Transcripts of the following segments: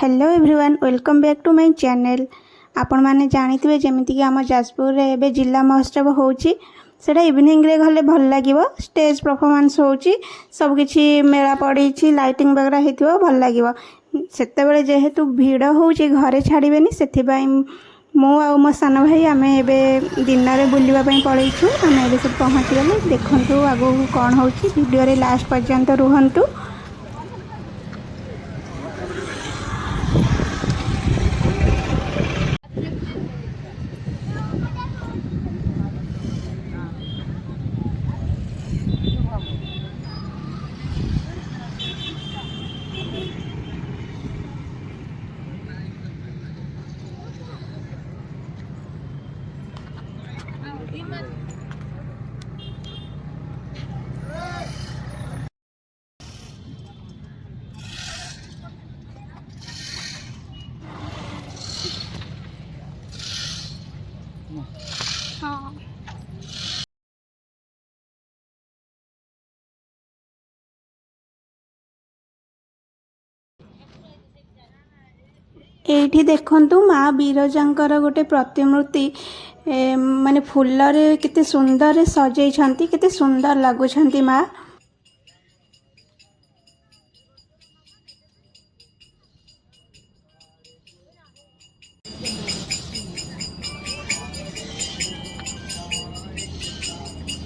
Hello everyone welcome back to my channel. आपण माने जानिथिबे जेमिति कि आम जाजपुर रे एबे जिला महोत्सव होउची सेटा इवनिंग रे गले भल लागिवो। स्टेज परफॉर्मेंस होउची, सब किछि मेला पड़ीची, लाइटिंग वगैरह हेतिबो भल लागिवो। सेते बेले जेहेतु भीड़ होउची घरे छाड़ीबेनी, सेथि पई मो आ मो सान भाई आमे एबे दिन रे बुलिबा पई पळैछु। आमे एबे सब पहुंची गले। देखंतु आगु कोन होउची, वीडियो रे लास्ट पर्यंत रुहंतु। हाँ एठी देखंतु माँ बिरजांकर गोटे प्रतिमूर्ति माने फुल्लरे केते सुंदर सजै छंती, केते सुंदर लागु छंती माँ।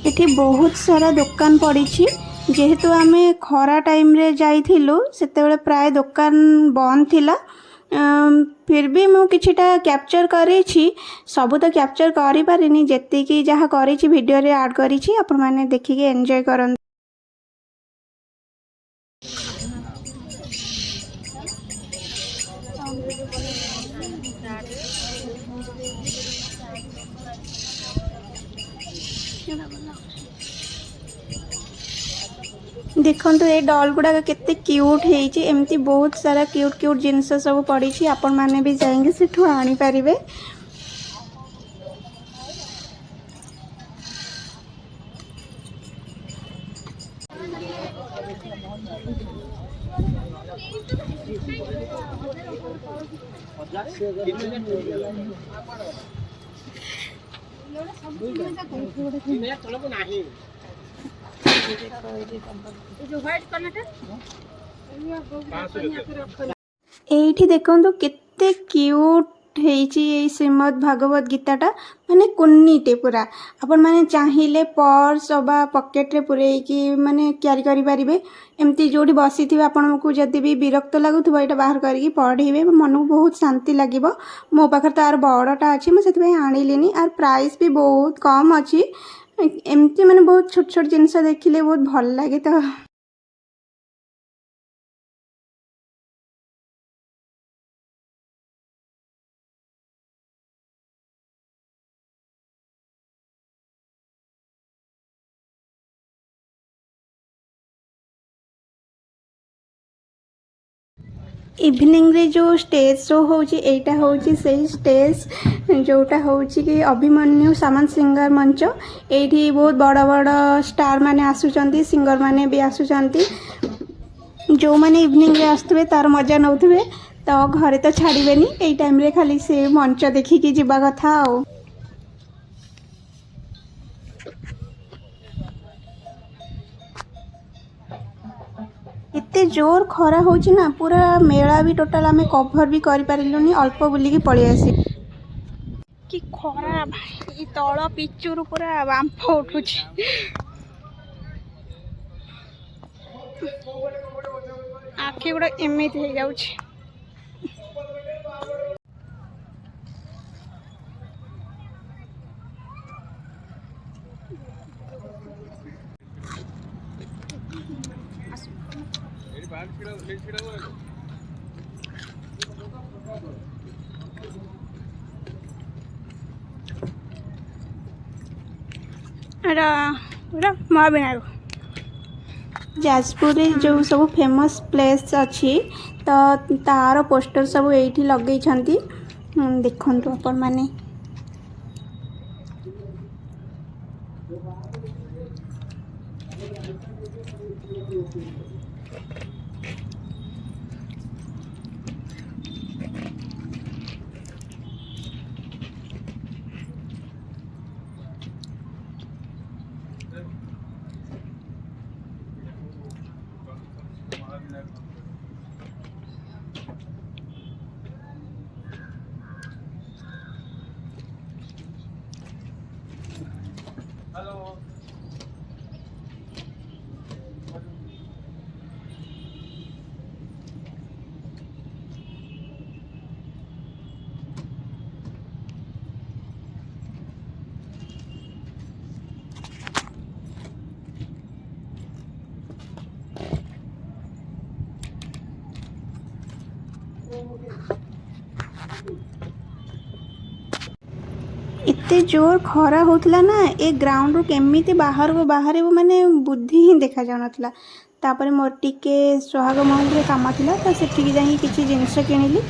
एठी बहुत सारा दुकान पड़ीची। जेहेतु आमे खरा टाइम रे जाइथिलु सेतेबेले प्राय दुकान बंद थिला। फिर भी मु किछिटा कैप्चर करेछि, सब तो कैप्चर करि पारिनी, जेति कि जहा करेछि वीडियो रे ऐड करेछि। आपण माने देखि के एन्जॉय करन। देखंतु ए डॉल गुडा केते क्यूट हेइची। एमती बहुत सारा क्यूट क्यूट जिंस सब पड़ी। आपण माने भी जाएंगे सेठू आनी पारिबे। एठी देखंतु केते क्यूट हेइची ए श्रीमद् भागवत गीताटा। माने कुन्नीटे पूरा आपण माने चाहिले पर्स अबा पॉकेट रे पुरेई कि माने क्यारी करि परिबे। एमती जोडी बसिथिबे आपण को जदी भी विरक्त लागुथबो एटा बाहर करिकि पढिबे, मन को बहुत शांति लागिवो। मो पाखर तार बड़टा अछि, म सेति पई आनिलेनी। आर प्राइस भी बहुत कम अछि। एमती माने बहुत छोट छोट जिंस देखिले बहुत भल लागे। तो इवनिंग रे जो स्टेज शो होची, एटा होची सही स्टेज जोटा होची कि अभिमन्यु सामंत सिंगर मंच। एठी बहुत बड़ बड़ स्टार माने आसुचंती, सिंगर माने भी आसुचंती। जो माने इवनिंग रे आस्तबे तार मजा नउथबे। तो घरे तो छाड़ीबेनी, एई टाइम रे खाली से मंच देखि कि जिबा कथा आ। एते जोर खरा होची ना, पूरा मेला भी टोटल आमे कवर भी करि पारिलुनी, अल्प बुली की पळी आसी। कि खरा भाई, तळ पिचुर पूरा बांफ उठुची। आखि गुडा एमिति हे जाउची। महाविनायक जाजपुर जो सब फेमस प्लेस अच्छी, तो तार पोस्टर सब एठी लगे छंती। देखंतु अपन माने। एते जोर खरा होतला ना ए ग्राउंड रू केमिति बाहर को बाहर माने बुद्धि ही देखा जाऊ नथला। तापर मोर टिके सुहाग महल रे काम थिला तो सेठी जाई किछि जिनिस किनिली।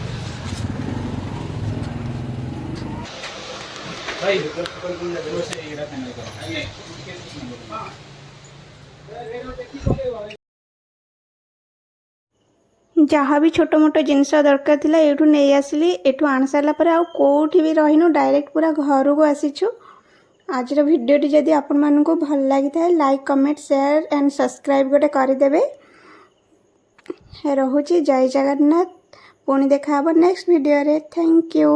जहाँ भी छोट मोट जिनस दरकार थिला एठू नहीं आसली। एठू आन सारा पर आउ कोठी भी रहिनु डायरेक्ट पूरा घर को आसीछु। आज भिडियोटी जदि आपण मानकु भल लगी था like comment share and subscribe गोटे करदेवे। रहुची जय जगन्नाथ। पुणी देखा नेक्स्ट वीडियो रे। Thank you.